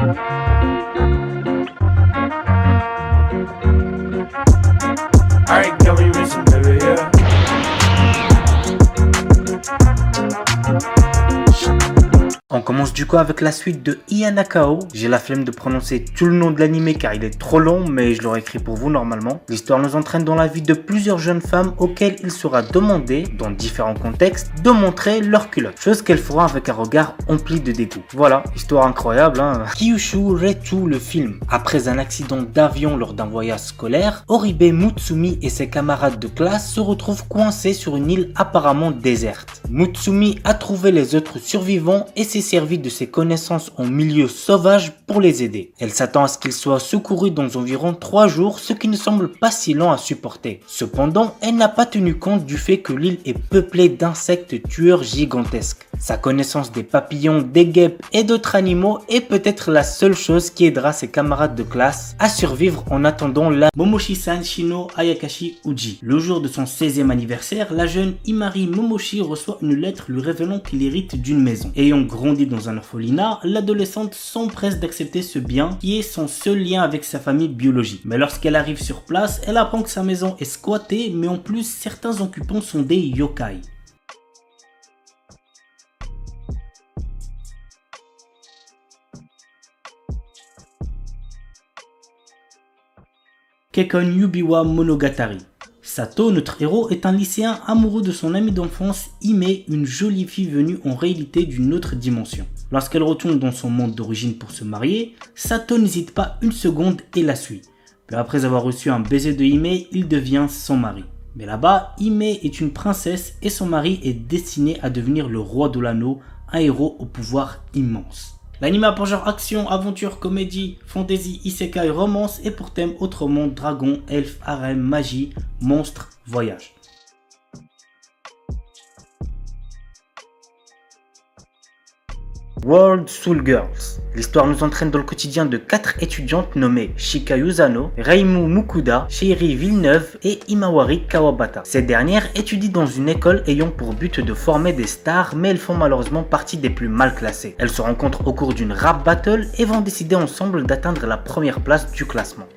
Alright, girl, we racing, baby, yeah. On commence du coup avec la suite de Iyanakao. J'ai la flemme de prononcer tout le nom de l'anime car il est trop long, mais je l'aurais écrit pour vous normalement. L'histoire nous entraîne dans la vie de plusieurs jeunes femmes auxquelles il sera demandé, dans différents contextes, de montrer leur culotte. Chose qu'elles feront avec un regard empli de dégoût. Voilà, histoire incroyable hein. Kyushu Retu, le film. Après un accident d'avion lors d'un voyage scolaire, Oribe Mutsumi et ses camarades de classe se retrouvent coincés sur une île apparemment déserte. Mutsumi a trouvé les autres survivants et s'est servi de ses connaissances en milieu sauvage pour les aider. Elle s'attend à ce qu'ils soient secourus dans environ 3 jours, ce qui ne semble pas si long à supporter. Cependant, elle n'a pas tenu compte du fait que l'île est peuplée d'insectes tueurs gigantesques. Sa connaissance des papillons, des guêpes et d'autres animaux est peut-être la seule chose qui aidera ses camarades de classe à survivre en attendant la Momoshi-san Shino Ayakashi Uji. Le jour de son 16e anniversaire, la jeune Imari Momoshi reçoit une lettre lui révélant qu'il hérite d'une maison. Ayant grandi dans un orphelinat, l'adolescente s'empresse d'accepter ce bien qui est son seul lien avec sa famille biologique. Mais lorsqu'elle arrive sur place, elle apprend que sa maison est squattée, mais en plus certains occupants sont des yokai. Kekkon Yubiwa Monogatari. Sato, notre héros, est un lycéen amoureux de son amie d'enfance Hime, une jolie fille venue en réalité d'une autre dimension. Lorsqu'elle retourne dans son monde d'origine pour se marier, Sato n'hésite pas une seconde et la suit. Puis après avoir reçu un baiser de Hime, il devient son mari. Mais là-bas, Hime est une princesse et son mari est destiné à devenir le roi de l'anneau, un héros au pouvoir immense. L'anime a pour genre action, aventure, comédie, fantasy, isekai, romance et pour thème autrement dragon, elfe, harem, magie, monstre, voyage. World Soul Girls. L'histoire nous entraîne dans le quotidien de 4 étudiantes nommées Shika Yuzano, Reimu Mukuda, Shieri Villeneuve et Imawari Kawabata. Ces dernières étudient dans une école ayant pour but de former des stars, mais elles font malheureusement partie des plus mal classées. Elles se rencontrent au cours d'une rap battle et vont décider ensemble d'atteindre la première place du classement.